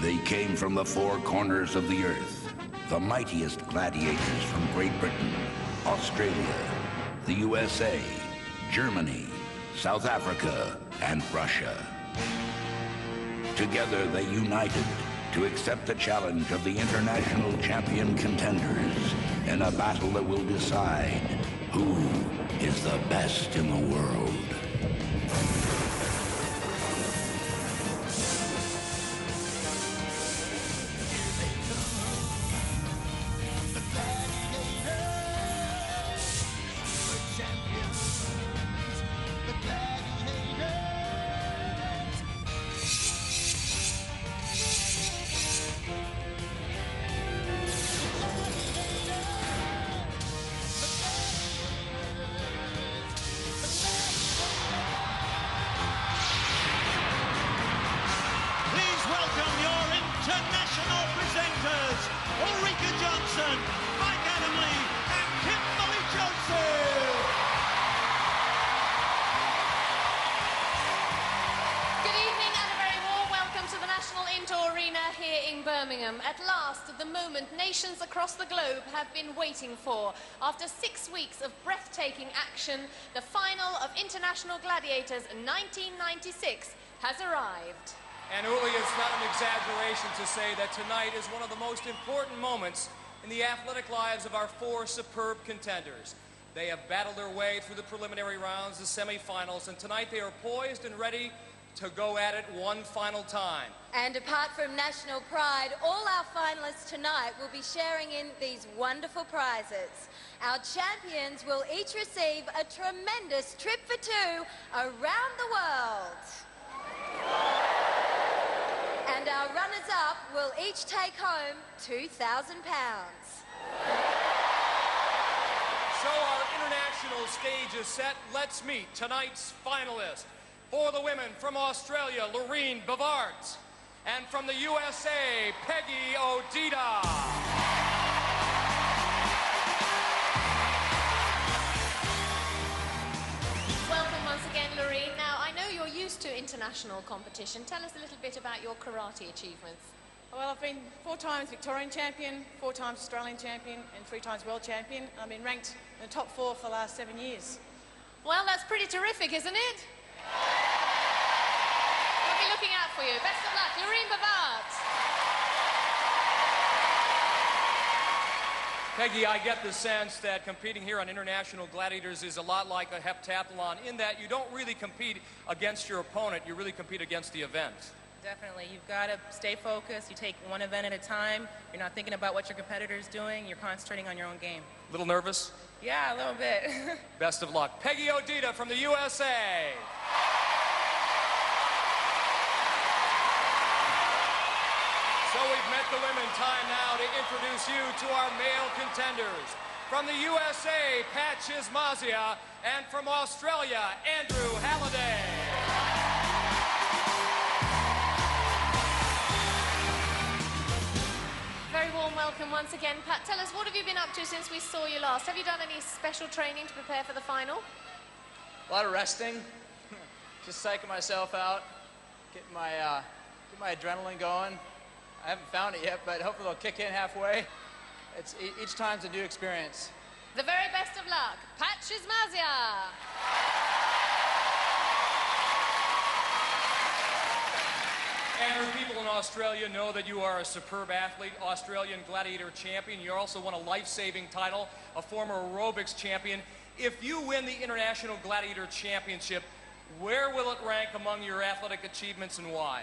They came from the four corners of the earth, the mightiest gladiators from Great Britain, Australia, the USA, Germany, South Africa, and Russia. Together they united to accept the challenge of the international champion contenders in a battle that will decide who is the best in the world. At last, the moment nations across the globe have been waiting for. After 6 weeks of breathtaking action, the final of International Gladiators 1996 has arrived. And Uli, it's not an exaggeration to say that tonight is one of the most important moments in the athletic lives of our four superb contenders. They have battled their way through the preliminary rounds, the semifinals, and tonight they are poised and ready to go at it one final time. And apart from national pride, all our finalists tonight will be sharing in these wonderful prizes. Our champions will each receive a tremendous trip for two around the world. And our runners-up will each take home £2,000. So our international stage is set. Let's meet tonight's finalists. For the women, from Australia, Loreen Bavart. And from the USA, Peggy Odita. Welcome once again, Loreen. Now, I know you're used to international competition. Tell us a little bit about your karate achievements. Well, I've been 4 times Victorian champion, 4 times Australian champion, and 3 times world champion. I've been ranked in the top 4 for the last 7 years. Well, that's pretty terrific, isn't it? We'll be looking out for you. Best of luck, Loreen Bavart. Peggy, I get the sense that competing here on International Gladiators is a lot like a heptathlon in that you don't really compete against your opponent, you really compete against the event. Definitely. You've got to stay focused. You take one event at a time. You're not thinking about what your competitor's doing. You're concentrating on your own game. A little nervous? Yeah, a little bit. Best of luck. Peggy Odita from the USA. So we've met the women. Time now to introduce you to our male contenders. From the USA, Pat Chismazia, and from Australia, Andrew Halliday. Very warm welcome once again. Pat, tell us, what have you been up to since we saw you last? Have you done any special training to prepare for the final? A lot of resting, just psyching myself out, get my adrenaline going. I haven't found it yet, but hopefully it'll kick in halfway. Each time's a new experience. The very best of luck, Pat Chismazia. Andrew, people in Australia know that you are a superb athlete, Australian Gladiator champion. You also won a life-saving title, a former aerobics champion. If you win the International Gladiator Championship, where will it rank among your athletic achievements and why?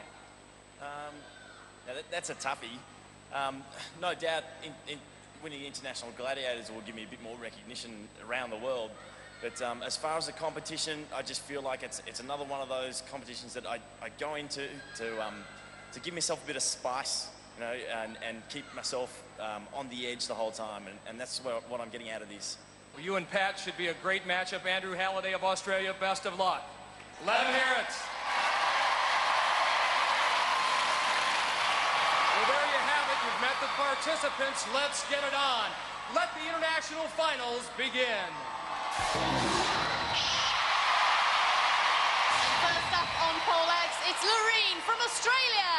That's a toughie. No doubt winning International Gladiators will give me a bit more recognition around the world. But as far as the competition, I just feel like it's another one of those competitions that I go into to give myself a bit of spice, you know, and keep myself on the edge the whole time. And that's what I'm getting out of this. Well, you and Pat should be a great matchup. Andrew Halliday of Australia, best of luck. Let him hear it. Well, there you have it. You've met the participants. Let's get it on. Let the international finals begin. First up on pole X, it's Loreen from Australia.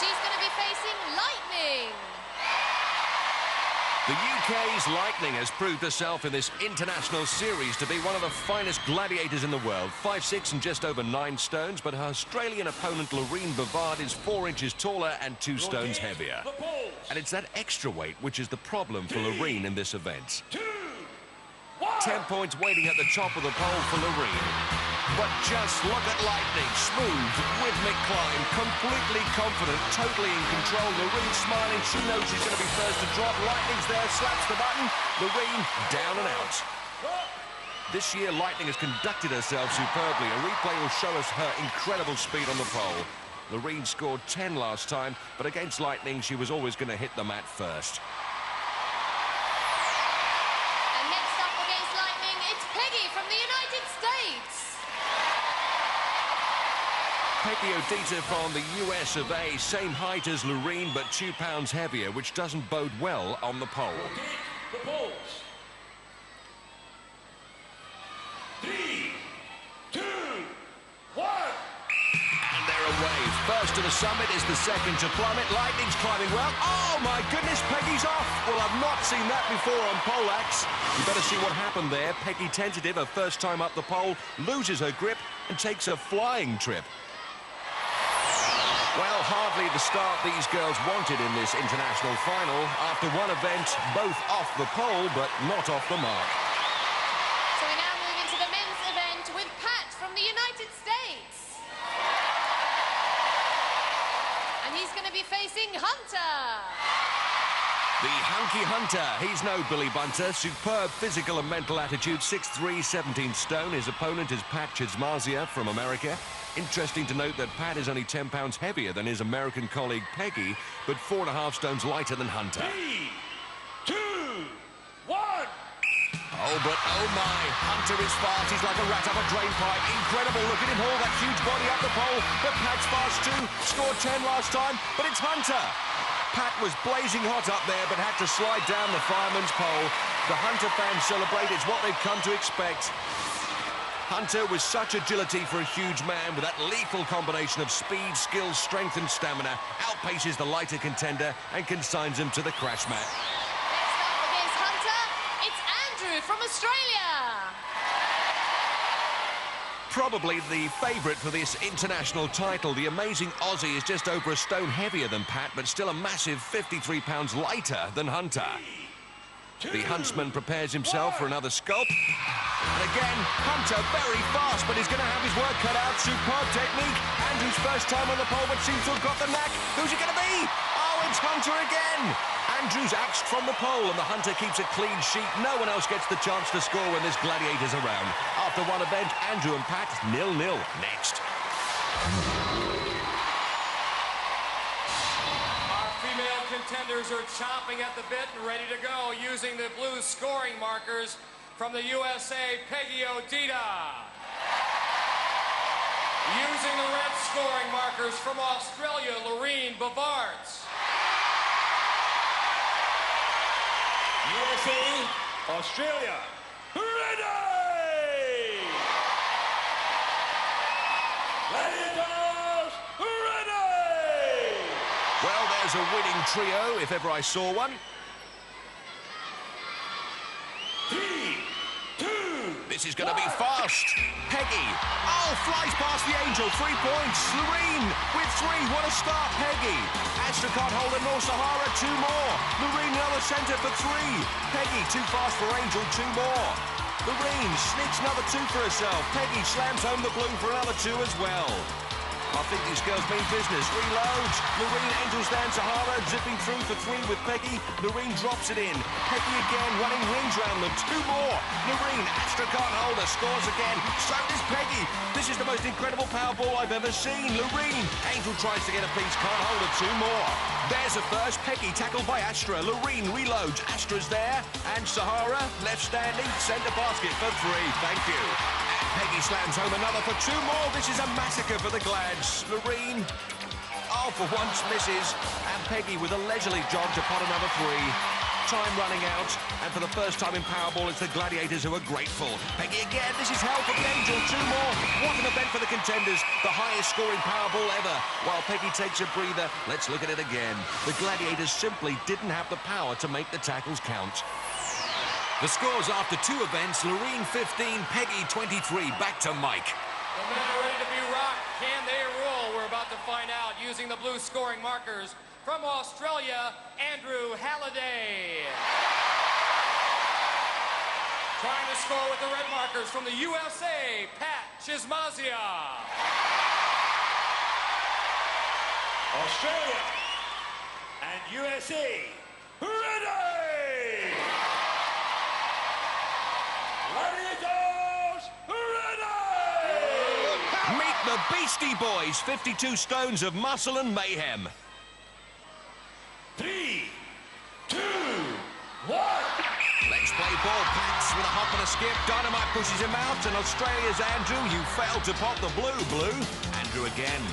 she's going to be facing Lightning. The UK's Lightning has proved herself in this international series to be one of the finest gladiators in the world. 5'6" and just over 9 stones, but her Australian opponent, Loreen Bavard, is 4 inches taller and 2 stones heavier. And it's that extra weight which is the problem for Loreen in this event. 10 points waiting at the top of the pole for Loreen. But just look at Lightning. Smooth, rhythmic climb, completely confident, totally in control. Loreen smiling. She knows she's going to be first to drop. Lightning's there, slaps the button. Loreen down and out. This year, Lightning has conducted herself superbly. A replay will show us her incredible speed on the pole. Loreen scored 10 last time, but against Lightning, she was always going to hit the mat first. And next up against Lightning, it's Peggy from the United States. Peggy Odita from the US of A, same height as Loreen, but 2 pounds heavier, which doesn't bode well on the pole. The poles. 3, 2, 1. And they're away. First to the summit is the second to plummet. Lightning's climbing well. Oh, my goodness, Peggy's off. Well, I've not seen that before on pole acts. You better see what happened there. Peggy, tentative, her first time up the pole, loses her grip and takes a flying trip. Well, hardly the start these girls wanted in this international final. After one event, both off the pole, but not off the mark. So we now move into the men's event with Pat from the United States. And he's going to be facing Hunter. The hunky Hunter. He's no Billy Bunter. Superb physical and mental attitude. 6'3", 17 stone. His opponent is Pat Chizmazia from America. Interesting to note that Pat is only 10 pounds heavier than his American colleague Peggy, but 4.5 stones lighter than Hunter. 3, 2, 1. Oh, but oh my, Hunter is fast. He's like a rat up a drain pipe. Incredible. Look at him haul that huge body up the pole. But Pat's fast too. Scored 10 last time, but it's Hunter. Pat was blazing hot up there, but had to slide down the fireman's pole. The Hunter fans celebrate. It's what they've come to expect. Hunter with such agility for a huge man with that lethal combination of speed, skill, strength and stamina, outpaces the lighter contender and consigns him to the crash mat. Next up against Hunter, it's Andrew from Australia. Probably the favourite for this international title. The amazing Aussie is just over a stone heavier than Pat, but still a massive 53 pounds lighter than Hunter. The huntsman prepares himself for another sculpt. And again, Hunter very fast, but he's going to have his work cut out. Superb technique. Andrew's first time on the pole, but seems to have got the knack. Who's it going to be? Oh, it's Hunter again. Andrew's axed from the pole, and the Hunter keeps a clean sheet. No one else gets the chance to score when this Gladiator's around. After one event, Andrew and Pat 0-0. Next. Contenders are chomping at the bit and ready to go using the blue scoring markers from the USA, Peggy Odita. Using the red scoring markers from Australia, Loreen Bavard. USA, Australia, ready! Gladiators, ready! Well, there's a winning trio, if ever I saw one. 3, 2. This is going to be fast. Peggy. Oh, flies past the Angel. 3 points. Loreen with 3. What a start, Peggy. Astrakhan holder, North Sahara, 2 more. Loreen another centre for 3. Peggy, too fast for Angel, 2 more. Loreen sneaks another 2 for herself. Peggy slams home the blue for another 2 as well. I think these girls mean business. Reloads. Loreen, Angel's down. Sahara zipping through for 3 with Peggy. Loreen drops it in. Peggy again running rings round them. 2 more. Loreen, Astrakhan holder, scores again. So does Peggy. This is the most incredible power ball I've ever seen. Loreen. Angel tries to get a piece. Can't hold it. 2 more. There's a first. Peggy tackled by Astra. Loreen reloads. Astra's there. And Sahara left standing. Centre basket for 3. Thank you. Peggy slams home another for 2 more. This is a massacre for the Glads. Loreen, oh, for once misses. And Peggy with a leisurely jog to pot another 3. time running out, and for the first time in Powerball, it's the Gladiators who are grateful. Peggy again, this is hell for the Angel, 2 more. What an event for the contenders, the highest scoring Powerball ever. While Peggy takes a breather, let's look at it again. The Gladiators simply didn't have the power to make the tackles count. The scores after 2 events, Loreen 15, Peggy 23. Back to Mike. The men are ready to be rocked. Can they roll? We're about to find out using the blue scoring markers. From Australia, Andrew Halliday. Trying to score with the red markers from the USA, Pat Chismazia. Australia and USA, ready! Gladiators, ready! Meet the Beastie Boys, 52 stones of muscle and mayhem. 3, 2, 1. Let's play ball, Pats, with a hop and a skip. Dynamite pushes him out, and Australia's Andrew, you failed to pop the blue. Andrew again.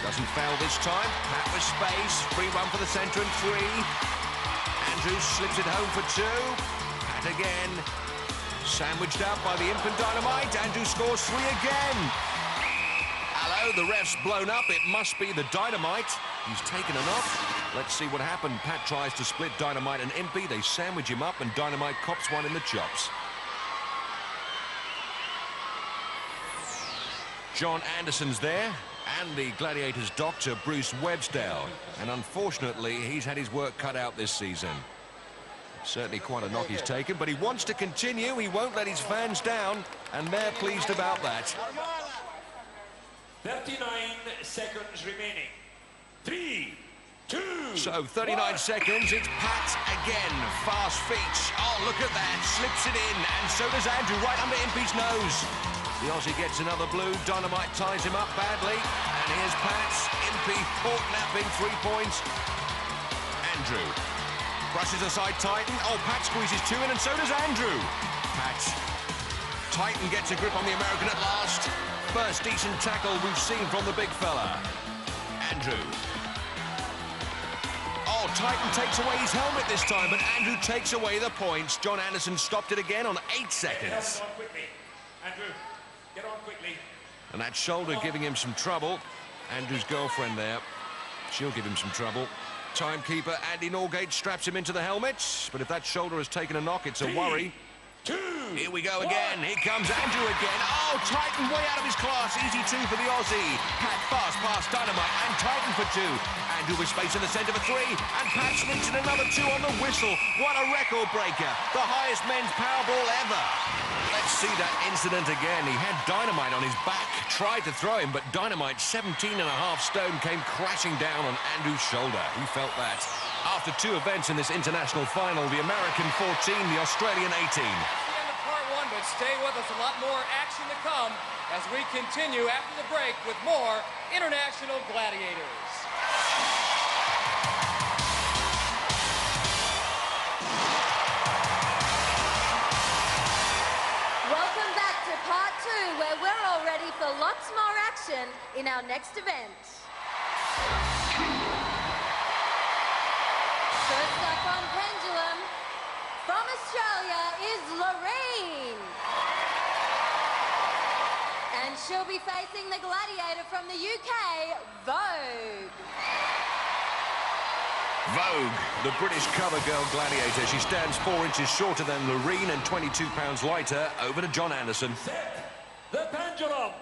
Doesn't foul this time. Pat with space. Free run for the centre and 3. Andrew slips it home for 2. Pat again. Sandwiched out by the infant Dynamite. Andrew scores 3 again. Hello, the ref's blown up. It must be the Dynamite. He's taken a knock. Let's see what happened. Pat tries to split Dynamite and Impy. They sandwich him up, and Dynamite cops one in the chops. John Anderson's there, and the Gladiators' doctor, Bruce Websdale. And unfortunately, he's had his work cut out this season. Certainly quite a knock he's taken, but he wants to continue. He won't let his fans down, and they're pleased about that. 39 seconds remaining. 3, 2. So 39 seconds, it's Pat again. Fast feet. Oh, look at that. Slips it in, and so does Andrew right under Impy's nose. The Aussie gets another blue. Dynamite ties him up badly. And here's Pat. Impy caught napping 3 points. Andrew brushes aside Titan. Oh, Pat squeezes 2 in, and so does Andrew. Pat. Titan gets a grip on the American at last. First decent tackle we've seen from the big fella. Andrew. Oh, Titan takes away his helmet this time, but Andrew takes away the points. John Anderson stopped it again on 8 seconds. Get on quickly. Andrew, get on quickly. And that shoulder giving him some trouble. Andrew's girlfriend there. She'll give him some trouble. Timekeeper Andy Norgate straps him into the helmet, but if that shoulder has taken a knock, it's a worry. 2. Here we go again. Here comes Andrew again. Oh, Titan way out of his class. Easy 2 for the Aussie. Pat fast past Dynamite and Titan for 2. Andrew with space in the centre for 3. And Pat sneaks in another 2 on the whistle. What a record breaker. The highest men's Powerball ever. Let's see that incident again. He had Dynamite on his back. Tried to throw him, but Dynamite, 17.5 stone, came crashing down on Andrew's shoulder. He felt that. After 2 events in this international final, the American 14, the Australian 18. End of part 1, but stay with us. A lot more action to come as we continue after the break with more International Gladiators. Welcome back to part 2, where we're all ready for lots more action in our next event. First up on Pendulum, from Australia is Loreen. And she'll be facing the Gladiator from the UK, Vogue. Vogue, the British cover girl Gladiator. She stands 4 inches shorter than Loreen and 22 pounds lighter. Over to John Anderson. Set the pendulum.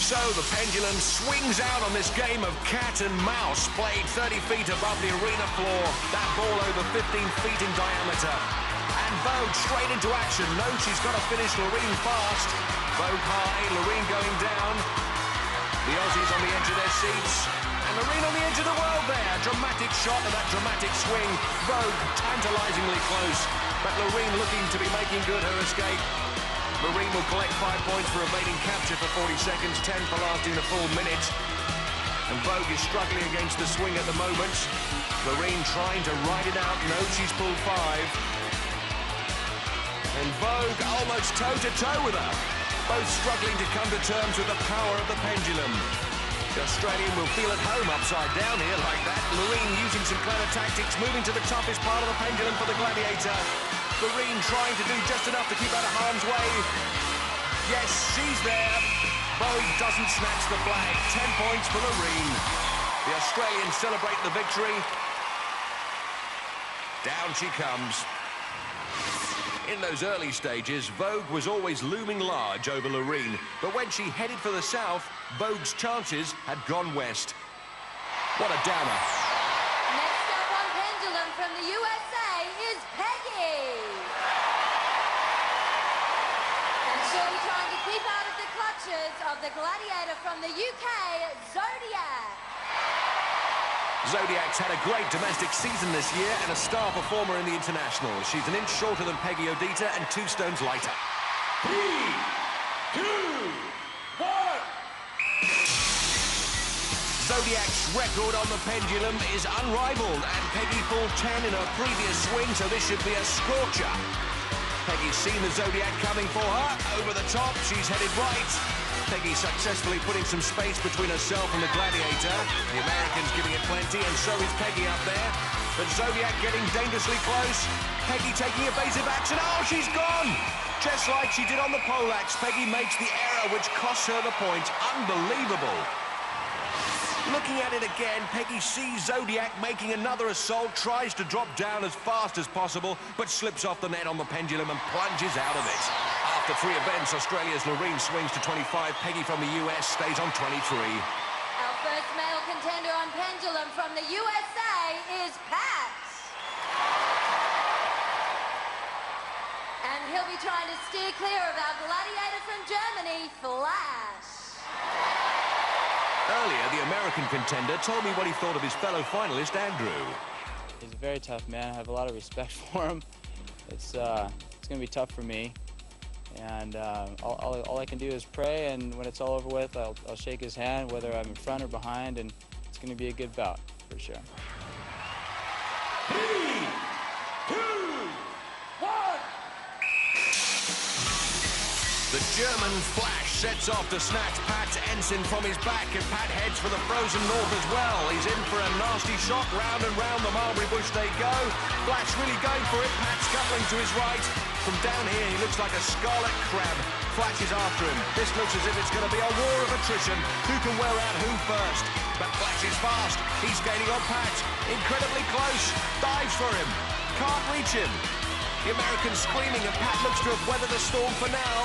So the pendulum swings out on this game of cat and mouse, played 30 feet above the arena floor. That ball over 15 feet in diameter. And Vogue straight into action. Knows she's got to finish Loreen fast. Vogue high, Loreen going down. The Aussies on the edge of their seats. And Loreen on the edge of the world there. Dramatic shot of that dramatic swing. Vogue tantalizingly close. But Loreen looking to be making good her escape. Loreen will collect 5 points for evading capture for 40 seconds, 10 for lasting the full minute. And Vogue is struggling against the swing at the moment. Loreen trying to ride it out. No, she's pulled 5. And Vogue almost toe-to-toe with her. Both struggling to come to terms with the power of the pendulum. The Australian will feel at home upside down here like that. Loreen using some clever tactics, moving to the toughest part of the pendulum for the Gladiator. Loreen trying to do just enough to keep out of harm's way. Yes, she's there. Vogue doesn't snatch the flag. 10 points for Loreen. The Australians celebrate the victory. Down she comes. In those early stages, Vogue was always looming large over Loreen, but when she headed for the south, Vogue's chances had gone west. What a downer. Next up on pendulum from the USA is Peggy. And she'll be trying to keep out of the clutches of the Gladiator from the UK, Zodiac. Zodiac's had a great domestic season this year and a star performer in the international. She's an inch shorter than Peggy Odita and 2 stones lighter. 3, 2, 1. Zodiac's record on the pendulum is unrivaled, and Peggy pulled 10 in her previous swing, so this should be a scorcher. Peggy's seen the Zodiac coming for her. Over the top, she's headed right. Peggy successfully putting some space between herself and the Gladiator. The American's giving it plenty, and so is Peggy up there. But Zodiac getting dangerously close. Peggy taking evasive action. Oh, she's gone! Just like she did on the poleaxe, Peggy makes the error which costs her the point. Unbelievable. Looking at it again, Peggy sees Zodiac making another assault, tries to drop down as fast as possible, but slips off the net on the pendulum and plunges out of it. After 3 events, Australia's Loreen swings to 25. Peggy from the US stays on 23. Our first male contender on pendulum from the USA is Pat. And he'll be trying to steer clear of our Gladiator from Germany, Flash. Earlier, the American contender told me what he thought of his fellow finalist, Andrew. He's a very tough man. I have a lot of respect for him. It's going to be tough for me. And all I can do is pray, and when it's all over with, I'll shake his hand, whether I'm in front or behind, and it's going to be a good bout, for sure. 3, 2, 1. The German Flash sets off to snatch Pat's ensign from his back, and Pat heads for the frozen north as well. He's in for a nasty shot. Round and round the mulberry bush they go. Flash really going for it. Pat scuttling to his right. From down here, he looks like a scarlet crab. Flash is after him. This looks as if it's going to be a war of attrition. Who can wear out who first? But Flash is fast. He's gaining on Pat. Incredibly close. Dives for him. Can't reach him. The American's screaming, and Pat looks to have weathered the storm for now.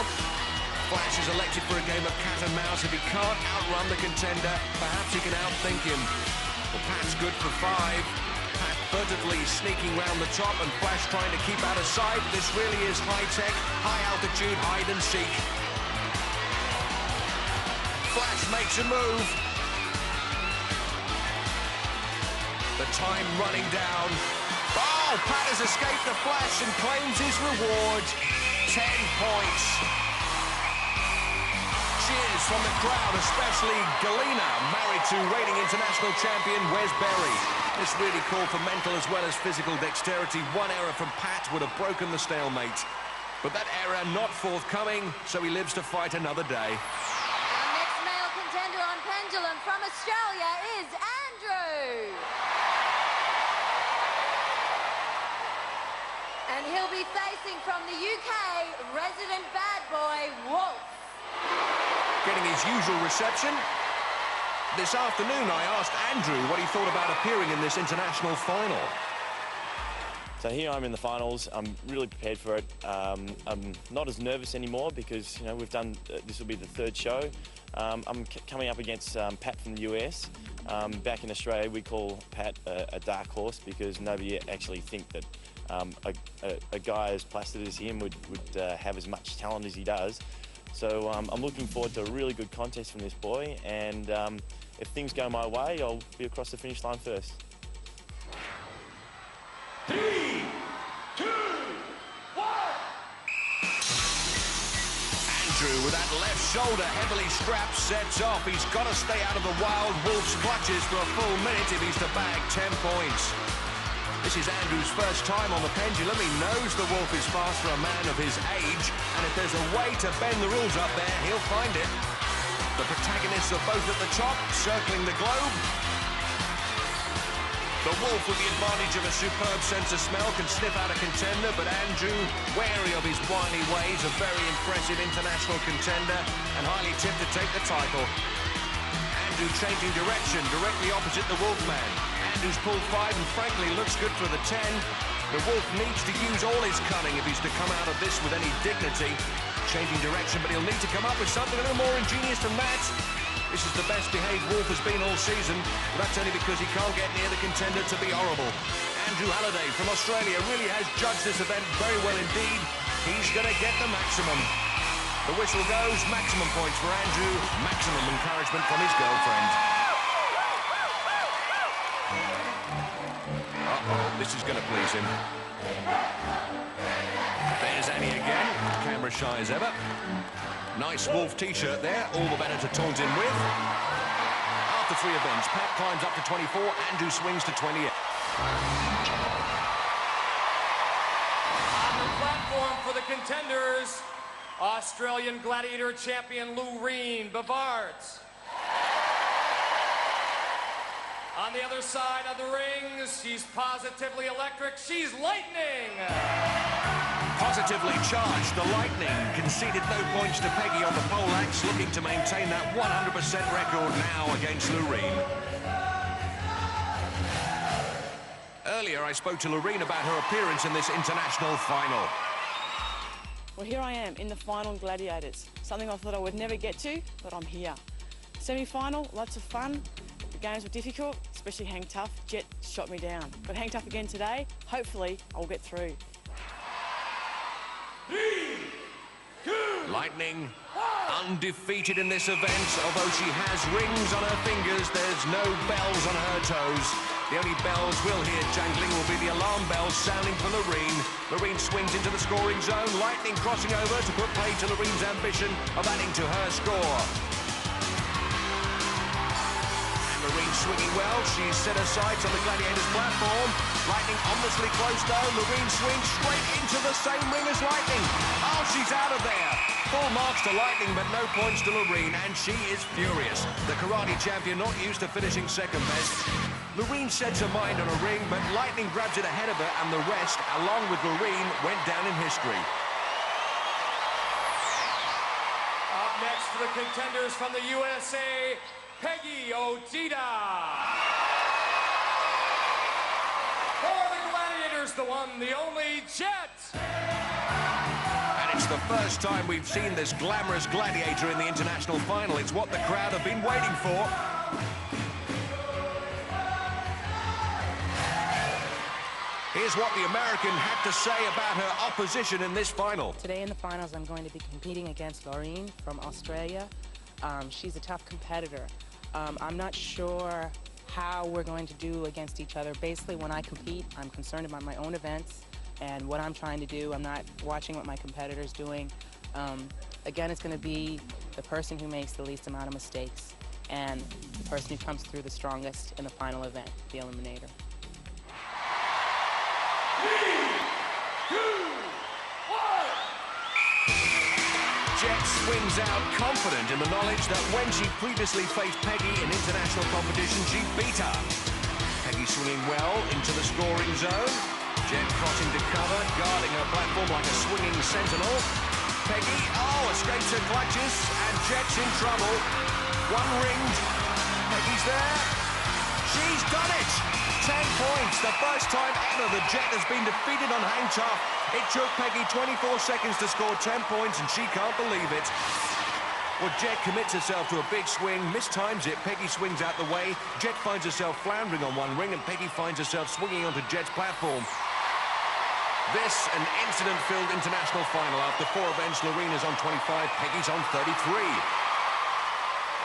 Flash is elected for a game of cat and mouse. If he can't outrun the contender, perhaps he can outthink him. But Pat's good for 5. Pat furtively sneaking round the top, and Flash trying to keep out of sight. This really is high-tech, high-altitude hide-and-seek. Flash makes a move. The time running down. Oh, Pat has escaped the Flash and claims his reward. 10 points. Cheers from the crowd, especially Galena, married to reigning international champion Wes Berry. This really called for mental as well as physical dexterity. One error from Pat would have broken the stalemate. But that error not forthcoming, so he lives to fight another day. Our next male contender on pendulum from Australia is Andrew. And he'll be facing from the UK, resident bad boy, Wolf. Getting his usual reception. This afternoon, I asked Andrew what he thought about appearing in this international final. So here I'm in the finals. I'm really prepared for it. I'm not as nervous anymore because, you know, we've done, this will be the 3rd show. I'm coming up against Pat from the US. Back in Australia, we call Pat a dark horse because nobody actually think that a guy as placid as him would have as much talent as he does. So I'm looking forward to a really good contest from this boy, and if things go my way, I'll be across the finish line first. 3, 2, 1. Andrew that left shoulder heavily strapped, sets off. He's got to stay out of the Wild Wolf's clutches for a full minute if he's to bag 10 points. This is Andrew's first time on the pendulum. He knows the Wolf is fast for a man of his age, and if there's a way to bend the rules up there, he'll find it. The protagonists are both at the top, circling the globe. The Wolf, with the advantage of a superb sense of smell, can sniff out a contender, but Andrew, wary of his wily ways, a very impressive international contender and highly tipped to take the title. Andrew changing direction, directly opposite the Wolfman. Andrew's pulled 5 and frankly looks good for the 10. The Wolf needs to use all his cunning if he's to come out of this with any dignity. Changing direction, but he'll need to come up with something a little more ingenious than that. This is the best behaved Wolf has been all season, but that's only because he can't get near the contender to be horrible. Andrew Halliday from Australia really has judged this event very well indeed. He's going to get the maximum. The whistle goes, maximum points for Andrew, maximum encouragement from his girlfriend. Uh-oh, this is going to please him. There's Annie again, camera shy as ever. Nice Wolf t-shirt there, all the better to taunt him with. After 3 events, Pat climbs up to 24, Andrew swings to 28. On the platform for the contenders, Australian Gladiator champion Loreen Bavard. On the other side of the rings, she's positively electric, she's lightning! Positively charged, the Lightning conceded no points to Peggy on the poleaxe, looking to maintain that 100% record now against Loreen. Earlier, I spoke to Loreen about her appearance in this international final. Well, here I am in the final Gladiators. Something I thought I would never get to, but I'm here. Semi-final, lots of fun. The games were difficult, especially Hang Tough. Jet shot me down. But Hang Tough again today. Hopefully, I'll get through. 3, 2, Lightning, undefeated in this event. Although she has rings on her fingers, there's no bells on her toes. The only bells we'll hear jangling will be the alarm bells sounding for Loreen. Loreen swings into the scoring zone. Lightning crossing over to put play to Loreen's ambition of adding to her score. Loreen swinging well. She's set her sights on the Gladiators platform. Lightning ominously close though. Loreen swings straight into the same ring as Lightning. Oh, she's out of there. Full marks to Lightning, but no points to Loreen, and she is furious. The karate champion not used to finishing second best. Loreen sets her mind on a ring, but Lightning grabs it ahead of her, and the rest, along with Loreen, went down in history. Up next to the contenders from the USA, Peggy Odita. For the Gladiators, the one, the only Jet. And it's the first time we've seen this glamorous gladiator in the international final. It's what the crowd have been waiting for. Here's what the American had to say about her opposition in this final. Today in the finals, I'm going to be competing against Loreen from Australia. She's a tough competitor. I'm not sure how we're going to do against each other. Basically, when I compete, I'm concerned about my own events and what I'm trying to do. I'm not watching what my competitor's doing. Again, it's going to be the person who makes the least amount of mistakes and the person who comes through the strongest in the final event, the eliminator. 3, 2, 1. Jet swings out confident in the knowledge that when she previously faced Peggy in international competition, she beat her. Peggy swinging well into the scoring zone. Jet crossing to cover, guarding her platform like a swinging sentinel. Peggy, escapes her clutches, and Jet's in trouble. One ringed. Peggy's there. She's done it! 10 points, the first time ever the Jet has been defeated on Hang Tough. It took Peggy 24 seconds to score 10 points, and she can't believe it. Well, Jet commits herself to a big swing, mistimes it, Peggy swings out the way, Jet finds herself floundering on one ring, and Peggy finds herself swinging onto Jet's platform. This, an incident-filled international final. After 4 events, Loreen is on 25, Peggy's on 33.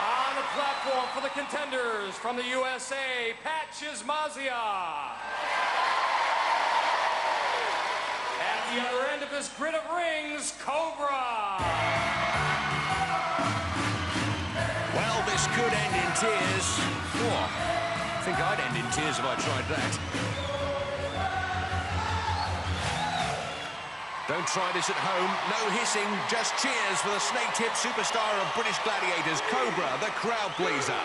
On the platform for the contenders from the USA, Pat Chismazia. At the other end of this grid of rings, Cobra. This could end in tears. Oh, I think I'd end in tears if I tried that. Don't try this at home. No hissing, just cheers for the snake-tipped superstar of British Gladiators, Cobra, the crowd pleaser.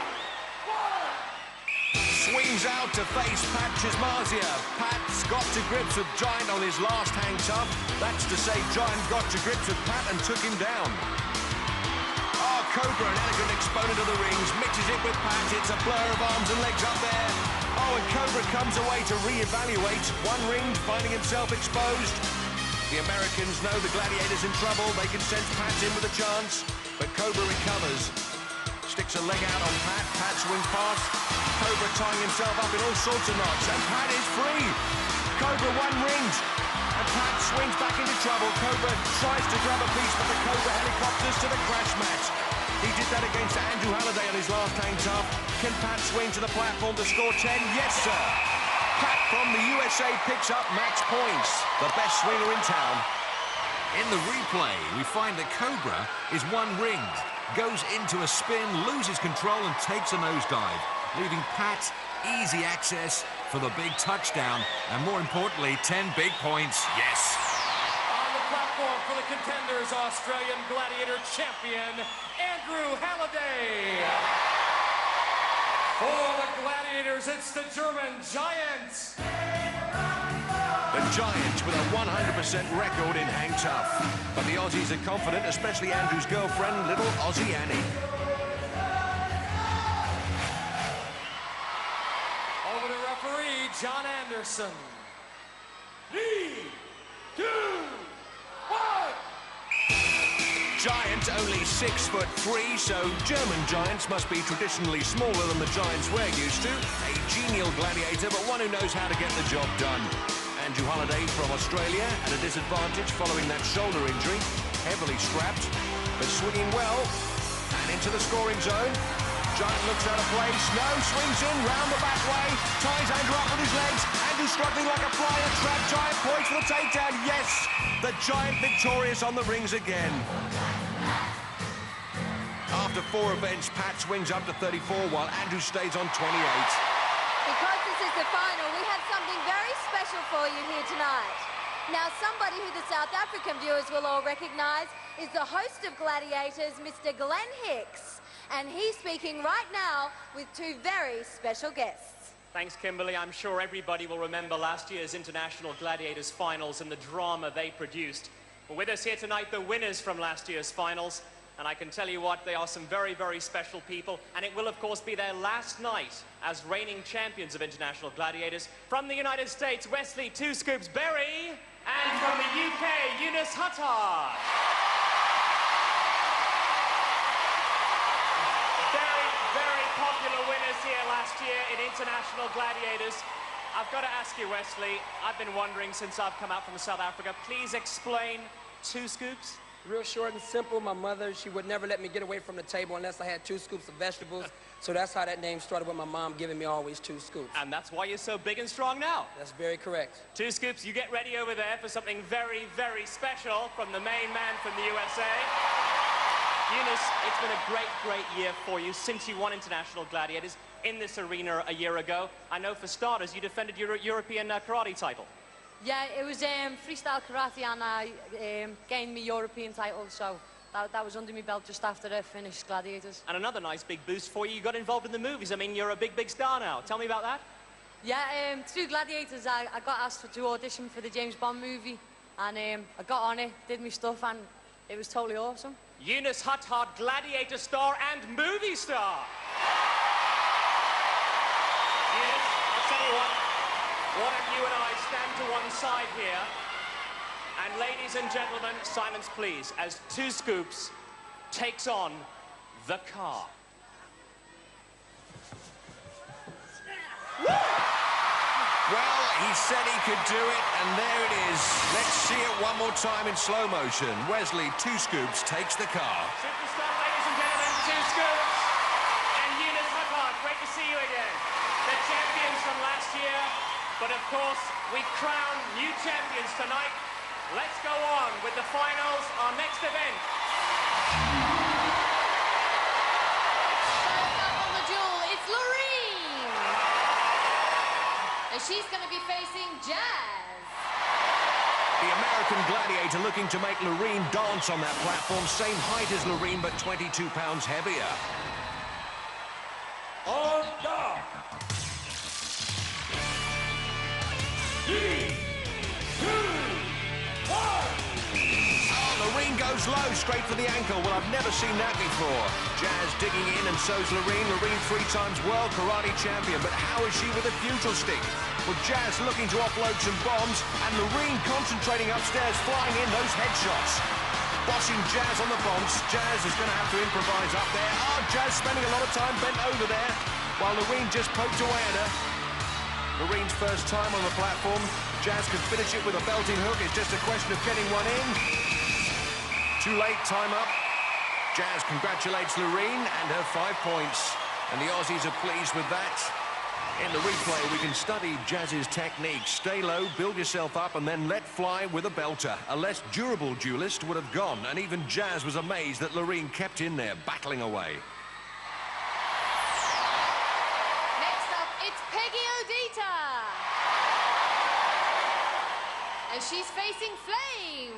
Swings out to face Pat Chismazia. Pat's got to grips with Giant on his last hang tough. That's to say Giant got to grips with Pat and took him down. Oh, Cobra, an elegant exponent of the rings, mixes it with Pat. It's a blur of arms and legs up there. Oh, and Cobra comes away to re-evaluate. One ringed, finding himself exposed. The Americans know the Gladiators in trouble. They can sense Pat's in with a chance, but Cobra recovers. Sticks a leg out on Pat. Pat swings past. Cobra tying himself up in all sorts of knots, and Pat is free. Cobra one ringed, and Pat swings back into trouble. Cobra tries to grab a piece, but the Cobra helicopters to the crash mat. He did that against Andrew Halliday on his last hang tough. Can Pat swing to the platform to score 10? Yes, sir. Pat from the USA picks up match points. The best swinger in town. In the replay, we find that Cobra is one ringed, goes into a spin, loses control and takes a nosedive, leaving Pat easy access for the big touchdown, and more importantly, 10 big points. Yes. On the platform for the contenders, Australian Gladiator champion, Andrew Halliday. For the Gladiators, it's the German Giants. The Giants with a 100% record in hang tough. But the Aussies are confident, especially Andrew's girlfriend, little Aussie Annie. Over to referee, John Anderson. 3, 2, 1. Giant only 6'3", so German Giants must be traditionally smaller than the Giants we're used to. A genial gladiator, but one who knows how to get the job done. Andrew Halliday from Australia at a disadvantage following that shoulder injury. Heavily strapped, but swinging well. And into the scoring zone. Giant looks out of place. No, swings in, round the back way. Ties Andrew up with his legs. Andrew struggling like a fly in a trap. Giant points for the takedown. Yes, the Giant victorious on the rings again. After 4 events, Pat swings up to 34, while Andrew stays on 28. Because this is the final, we have something very special for you here tonight. Now, somebody who the South African viewers will all recognise is the host of Gladiators, Mr. Glenn Hicks. And he's speaking right now with 2 very special guests. Thanks, Kimberly. I'm sure everybody will remember last year's International Gladiators finals and the drama they produced. Well, with us here tonight, the winners from last year's finals. And I can tell you what, they are some very, very special people. And it will, of course, be their last night as reigning champions of International Gladiators. From the United States, Wesley Two Scoops Berry. And from the UK, Eunice Huttard. Very, very popular winners here last year in International Gladiators. I've got to ask you, Wesley, I've been wondering since I've come out from South Africa, please explain Two Scoops. Real short and simple. My mother, she would never let me get away from the table unless I had 2 scoops of vegetables. So that's how that name started, with my mom giving me always 2 scoops. And that's why you're so big and strong now. That's very correct. 2 Scoops, you get ready over there for something very, very special from the main man from the USA. Eunice, it's been a great, great year for you since you won International Gladiators in this arena a year ago. I know for starters, you defended your European karate title. Yeah, it was freestyle karate, and I gained my European title, so that was under my belt just after I finished Gladiators. And another nice big boost for you, you got involved in the movies. I mean, you're a big, big star now. Tell me about that. Yeah, through Gladiators, I got asked to audition for the James Bond movie, and I got on it, did my stuff, and it was totally awesome. Eunice Huttard, Gladiator star and movie star. Eunice, I'll tell you what. Why don't you and I stand to one side here, and ladies and gentlemen, silence please, as Two Scoops takes on the car. Well, he said he could do it, and there it is. Let's see it one more time in slow motion. Wesley Two Scoops takes the car. Superstar, ladies and gentlemen, Two Scoops and Eunice Huttard. Great to see you again. The champions from last year. But of course, we crown new champions tonight. Let's go on with the finals, our next event. she's going to be facing Jazz. The American Gladiator looking to make Loreen dance on that platform. Same height as Loreen, but 22 pounds heavier. On top. 3, 2, 1. Oh, Loreen goes low, straight for the ankle. Well, I've never seen that before. Jazz digging in, and so's Loreen. Loreen, 3 times world karate champion. But how is she with a futile stick? Well, Jazz looking to offload some bombs, and Loreen concentrating upstairs, flying in those headshots. Bossing Jazz on the bombs. Jazz is going to have to improvise up there. Oh, Jazz spending a lot of time bent over there, while Loreen just poked away at her. Loreen's first time on the platform. Jazz can finish it with a belting hook. It's just a question of getting one in. Too late, time up. Jazz congratulates Loreen and her 5 points. And the Aussies are pleased with that. In the replay, we can study Jazz's technique. Stay low, build yourself up, and then let fly with a belter. A less durable duelist would have gone, and even Jazz was amazed that Loreen kept in there, battling away. Next up, it's Peggy Odita. And she's facing Flame.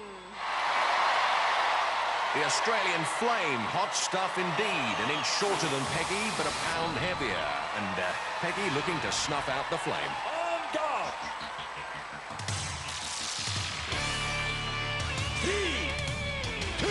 The Australian Flame, hot stuff indeed. An inch shorter than Peggy, but a pound heavier. And Peggy looking to snuff out the Flame. On top. 3, 2,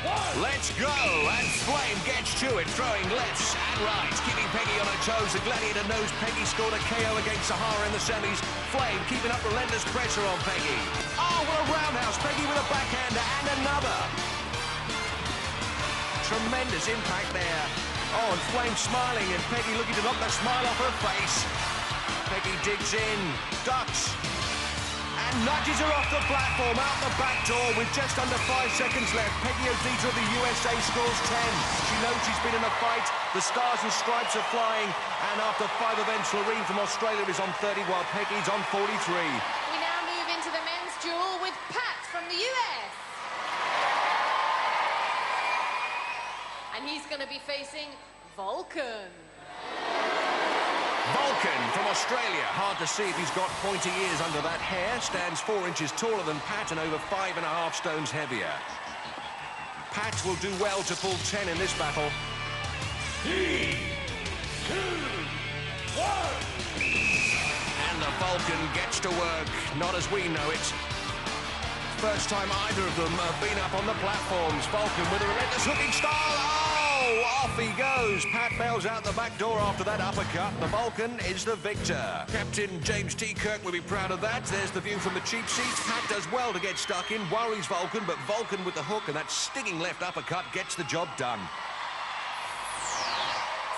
1. Let's go! And Flame gets to it, throwing lefts and rights, keeping Peggy on her toes. The Gladiator knows Peggy scored a KO against Sahara in the semis. Flame keeping up relentless pressure on Peggy. Oh, what a roundhouse! Peggy with a backhander and another. Tremendous impact there. Oh, and Flame smiling, and Peggy looking to knock the smile off her face. Peggy digs in, ducks, and nudges her off the platform, out the back door with just under 5 seconds left. Peggy Odita of the USA scores 10. She knows she's been in a fight. The stars and stripes are flying, and after 5 events, Loreen from Australia is on 30, while Peggy's on 43. We now move into the men's duel with Pat from the US. And he's going to be facing Vulcan. Vulcan from Australia. Hard to see if he's got pointy ears under that hair. Stands 4 inches taller than Pat and over 5.5 stones heavier. Pat will do well to pull 10 in this battle. 3, 2, 1. And the Vulcan gets to work, not as we know it. First time either of them have been up on the platforms. Vulcan with a relentless hooking style. Oh, off he goes. Pat bails out the back door after that uppercut. The Vulcan is the victor. Captain James T. Kirk will be proud of that. There's the view from the cheap seats. Pat does well to get stuck in, worries Vulcan, but Vulcan with the hook and that stinging left uppercut gets the job done.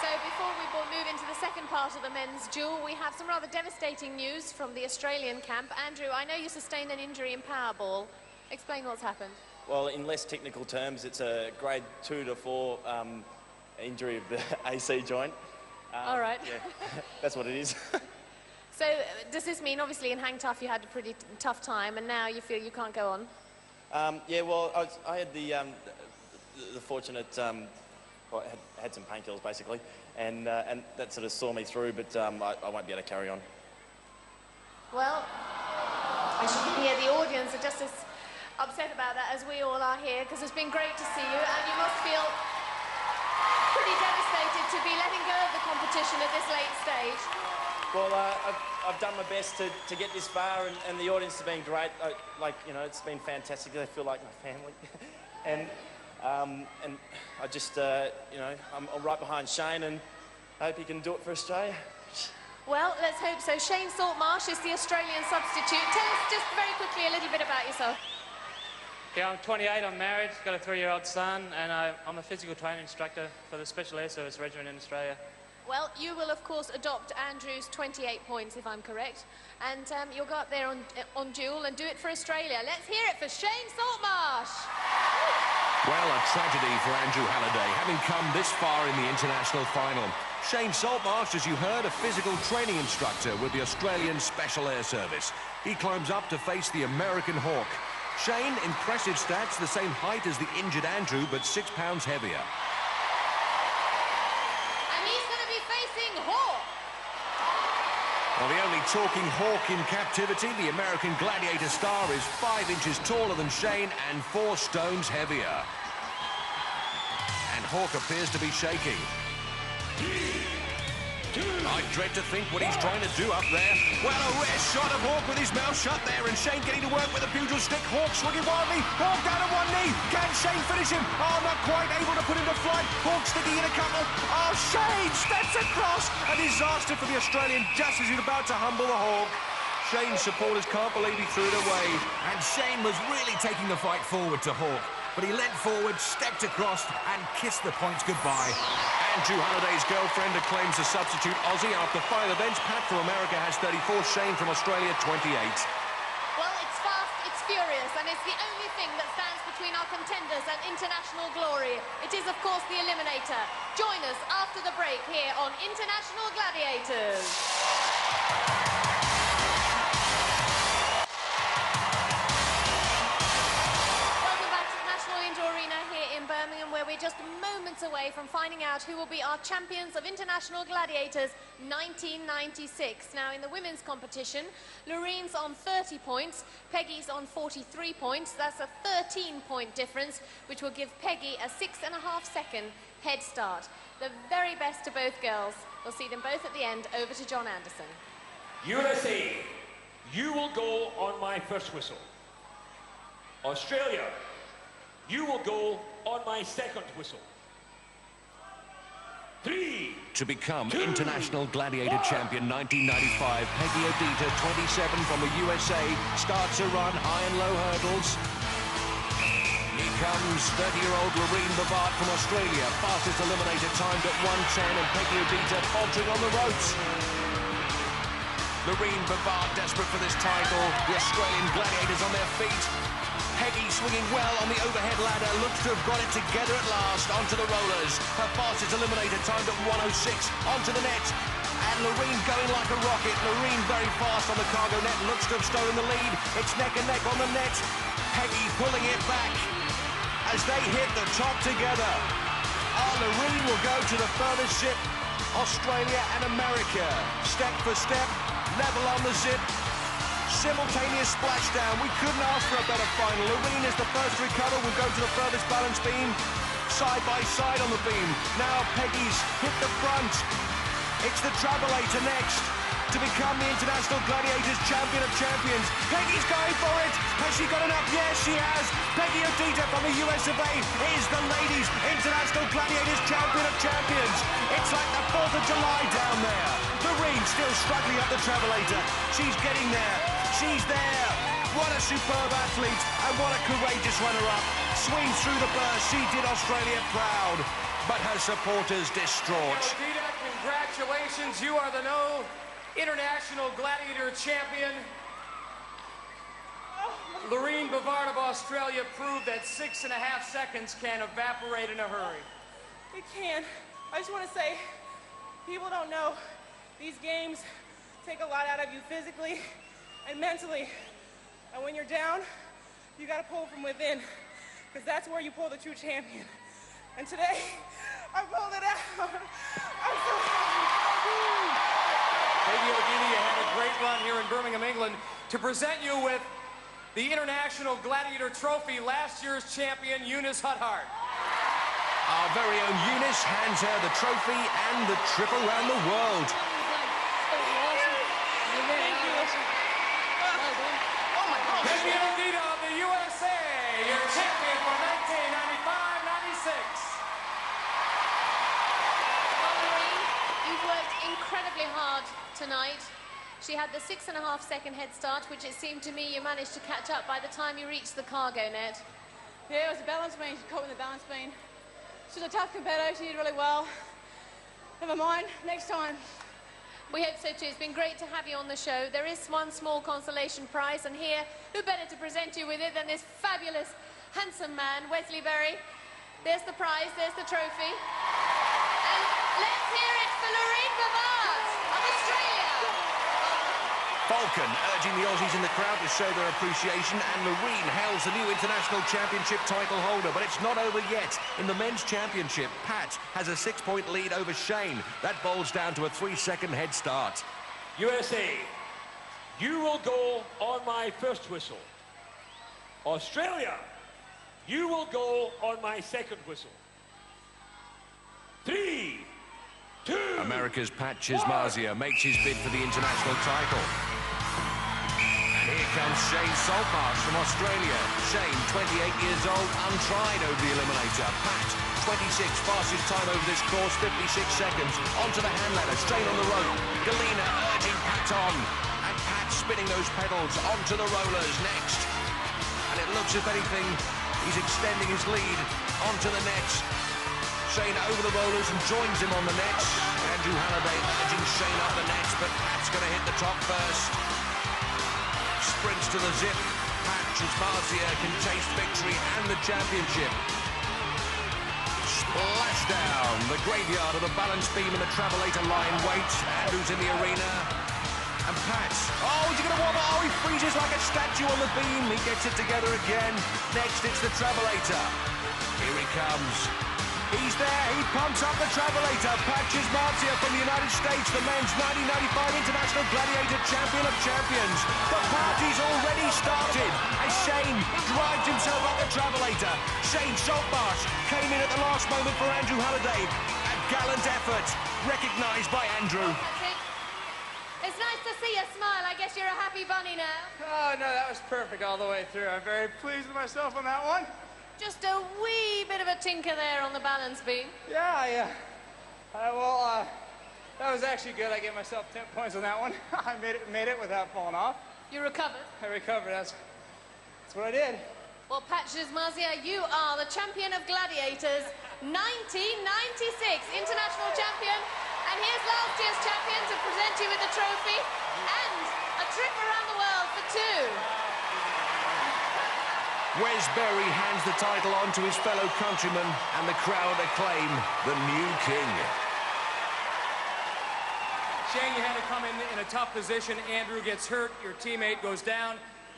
So before we move into the second part of the men's duel, we have some rather devastating news from the Australian camp. Andrew, I know you sustained an injury in Powerball. Explain what's happened. Well, in less technical terms, it's a grade 2 to 4 injury of the AC joint. All right. Yeah, that's what it is. So does this mean, obviously, in Hang Tough you had a pretty tough time, and now you feel you can't go on? Yeah, well, I had the fortunate... well, I had some painkillers, basically, and that sort of saw me through, but I won't be able to carry on. Well, as you can hear, the audience are just as upset about that as we all are here, because it's been great to see you, and you must feel pretty devastated to be letting go of the competition at this late stage. Well, I've done my best to get this far, and the audience has been great. It's been fantastic. They feel like my family. and I just, I'm right behind Shane, and I hope he can do it for Australia. Well, let's hope so. Shane Saltmarsh is the Australian substitute. Tell us just very quickly a little bit about yourself. Yeah, I'm 28, I'm married, got a 3-year-old son, and I'm a physical training instructor for the Special Air Service Regiment in Australia. Well, you will, of course, adopt Andrew's 28 points, if I'm correct, and you'll go up there on duel and do it for Australia. Let's hear it for Shane Saltmarsh. Well, a tragedy for Andrew Halliday, having come this far in the international final. Shane Saltmarsh, as you heard, a physical training instructor with the Australian Special Air Service. He climbs up to face the American Hawk. Shane, impressive stats, the same height as the injured Andrew, but 6 pounds heavier. And he's going to be facing Hawk. Well, the only talking hawk in captivity, the American Gladiator star is 5 inches taller than Shane and 4 stones heavier. And Hawk appears to be shaking. I dread to think what he's trying to do up there. Well, a rare shot of Hawk with his mouth shut there, and Shane getting to work with a pugil stick. Hawk swinging wildly. Hawk down on one knee. Can Shane finish him? Oh, not quite able to put him to flight. Hawk sticking in a couple. Oh, Shane steps across. A disaster for the Australian just as he's about to humble the Hawk. Shane's supporters can't believe he threw it away. And Shane was really taking the fight forward to Hawk. But he leant forward, stepped across, and kissed the points goodbye. Andrew Halliday's girlfriend acclaims the substitute Aussie. After 5 events, Pat from America has 34, Shane from Australia 28. Well, it's fast, it's furious, and it's the only thing that stands between our contenders and international glory. It is, of course, the Eliminator. Join us after the break here on International Gladiators. Birmingham, where we're just moments away from finding out who will be our champions of International Gladiators 1996. Now, in the women's competition, Loreen's on 30 points, Peggy's on 43 points. That's a 13-point difference, which will give Peggy a 6.5-second head start. The very best to both girls. We'll see them both at the end. Over to John Anderson. USA, you will go on my first whistle. Australia, you will go on my second whistle. 3. To become International Gladiator Champion 1995, Peggy Odita, 27 from the USA, starts a run high and low hurdles. Here comes 30-year-old Loreen Bavard from Australia, fastest eliminator timed at 1:10, and Peggy Odita faltering on the ropes. Loreen Bavard desperate for this title, the Australian Gladiators on their feet. Peggy swinging well on the overhead ladder, looks to have got it together at last, onto the rollers. Her fastest eliminator timed at 1:06, onto the net. And Loreen going like a rocket. Loreen very fast on the cargo net, looks to have stolen the lead. It's neck and neck on the net. Peggy pulling it back as they hit the top together. Oh, Loreen will go to the furthest zip, Australia and America. Step for step, level on the zip. Simultaneous splashdown. We couldn't ask for a better final. Loreen is the first to recover, will go to the furthest balance beam. Side by side on the beam. Now Peggy's hit the front. It's the Travelator next to become the International Gladiators Champion of Champions. Peggy's going for it. Has she got enough? Yes, she has. Peggy Odita from the US of A is the Ladies International Gladiators Champion of Champions. It's like the 4th of July down there. Loreen still struggling up the Travelator. She's getting there. She's there. What a superb athlete and what a courageous runner-up. Swings through the burst. She did Australia proud, but her supporters distraught. Odita, congratulations. You are the new International Gladiator Champion. Loreen Bavard of Australia proved that 6.5 seconds can evaporate in a hurry. It can. I just want to say, people don't know these games take a lot out of you physically and mentally. And when you're down, you got to pull from within, because that's where you pull the true champion. And today, I pulled it out. I'm so happy. Peggy Odita, you had a great run here in Birmingham, England, to present you with the International Gladiator Trophy, last year's champion, Eunice Huthard. Our very own Eunice hands her the trophy and the trip around the world. Peggy Odita of the USA, your champion for 1995-96. Well, Loreen, you've worked incredibly hard tonight. She had the 6.5-second head start, which it seemed to me you managed to catch up by the time you reached the cargo net. Yeah, it was a balance beam. She caught with the balance beam. She's a tough competitor. She did really well. Never mind. Next time. We hope so too. It's been great to have you on the show. There is one small consolation prize, and here, who better to present you with it than this fabulous, handsome man, Wesley Berry. There's the prize, there's the trophy. And let's hear it for Loreen Bavard of Australia. Falcon urging the Aussies in the crowd to show their appreciation, and Loreen hails the new International Championship title holder. But it's not over yet. In the men's championship, Pat has a 6-point lead over Shane. That boils down to a 3-second head start. USA, you will go on my first whistle. Australia, you will go on my second whistle. 3, 2... America's Pat Chismazia makes his bid for the international title. And here comes Shane Saltmarsh from Australia. Shane, 28 years old, untried over the eliminator. Pat, 26, fastest time over this course, 56 seconds. Onto the hand ladder, straight on the rope. Galina urging Pat on. And Pat spinning those pedals onto the rollers next. And it looks, if anything, he's extending his lead onto the nets. Shane over the rollers and joins him on the nets. Andrew Halliday urging Shane up the nets, but Pat's going to hit the top first. Sprints to the zip. Pat Chismazia can taste victory and the championship. Splashdown. The graveyard of the balance beam and the travelator line waits. Andrew's in the arena. And Pat, oh, is he going to wobble? Oh, he freezes like a statue on the beam. He gets it together again. Next, it's the travelator. Here he comes. He's there. He pumps up the travelator. Pat Chismazia from the United States, the men's 1995 International Gladiator Champion of Champions. The party's already started as Shane drives himself up the travelator. Shane Saltmarsh came in at the last moment for Andrew Halliday. A gallant effort, recognised by Andrew. It's nice to see you smile. I guess you're a happy bunny now. Oh, no, that was perfect all the way through. I'm very pleased with myself on that one. Just a wee bit of a tinker there on the balance beam. Yeah, well, that was actually good. I gave myself 10 points on that one. I made it without falling off. You recovered? I recovered. That's what I did. Well, Pat Chismazia, you are the champion of Gladiators, 1996 international champion. And here's last year's champion to present you with a trophy and a trip around the world for 2. Wes Berry hands the title on to his fellow countrymen, and the crowd acclaim the new king. Shane, you had to come in a tough position. Andrew gets hurt, your teammate goes down.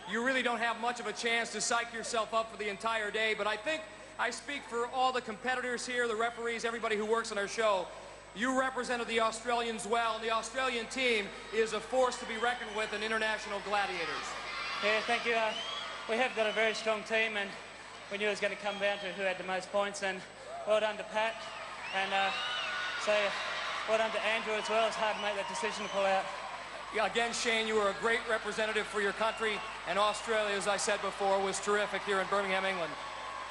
You really don't have much of a chance to psych yourself up for the entire day, but I think I speak for all the competitors here, the referees, everybody who works on our show. You represented the Australians well, and the Australian team is a force to be reckoned with in International Gladiators. Yeah, thank you. We have got a very strong team, and we knew it was going to come down to who had the most points, and well done to Pat, and well done to Andrew as well. It's hard to make that decision to pull out. Yeah, again, Shane, you were a great representative for your country, and Australia, as I said before, was terrific here in Birmingham, England.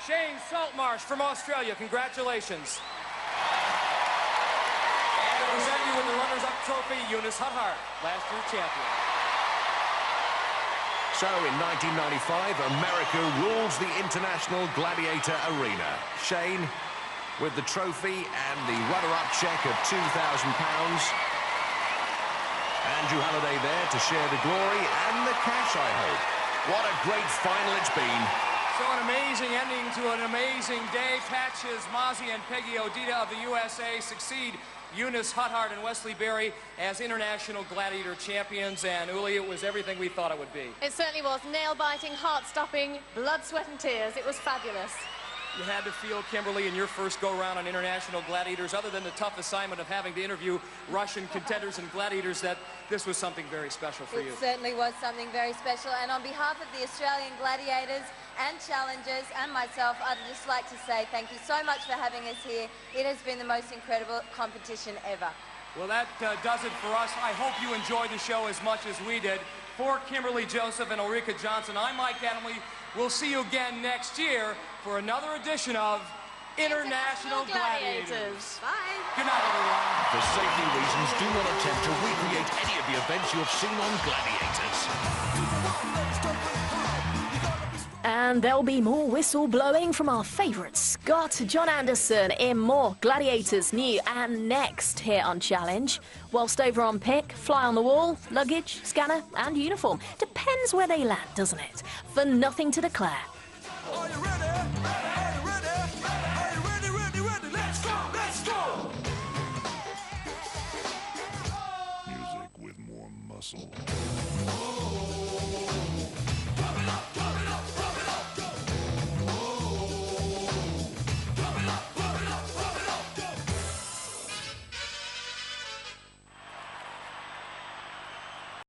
Shane Saltmarsh from Australia, congratulations. And to present you with the runners-up trophy, Eunice Huthard, last year's champion. So in 1995, America rules the International Gladiator Arena. Shane with the trophy and the runner-up check of £2,000. Andrew Halliday there to share the glory and the cash, I hope. What a great final it's been. So an amazing ending to an amazing day. Pat Chismazia and Peggy Odita of the USA succeed Eunice Huthard and Wesley Berry as International Gladiator champions, and Uli, it was everything we thought it would be. It certainly was. Nail-biting, heart-stopping, blood, sweat and tears. It was fabulous. You had to feel, Kimberly, in your first go-round on International Gladiators, other than the tough assignment of having to interview Russian contenders and gladiators, that this was something very special for you. It certainly was something very special, and on behalf of the Australian Gladiators and challengers and myself, I'd just like to say thank you so much for having us here. It has been the most incredible competition ever. Well, that does it for us. I hope you enjoyed the show as much as we did. For Kimberly Joseph and Ulrika Johnson, I'm Mike Adamley. We'll see you again next year for another edition of International Gladiators. Bye. Good night, everyone. For safety reasons, do not attempt to recreate any of the events you have seen on Gladiators. And there'll be more whistle blowing from our favourite Scott, John Anderson, in more Gladiators new and next here on Challenge. Whilst over on Pick, Fly on the Wall, luggage, scanner and uniform. Depends where they land, doesn't it? For nothing to declare. Are you ready? Are you ready? Are you ready, ready, ready? Let's go, let's go! Music with more muscle.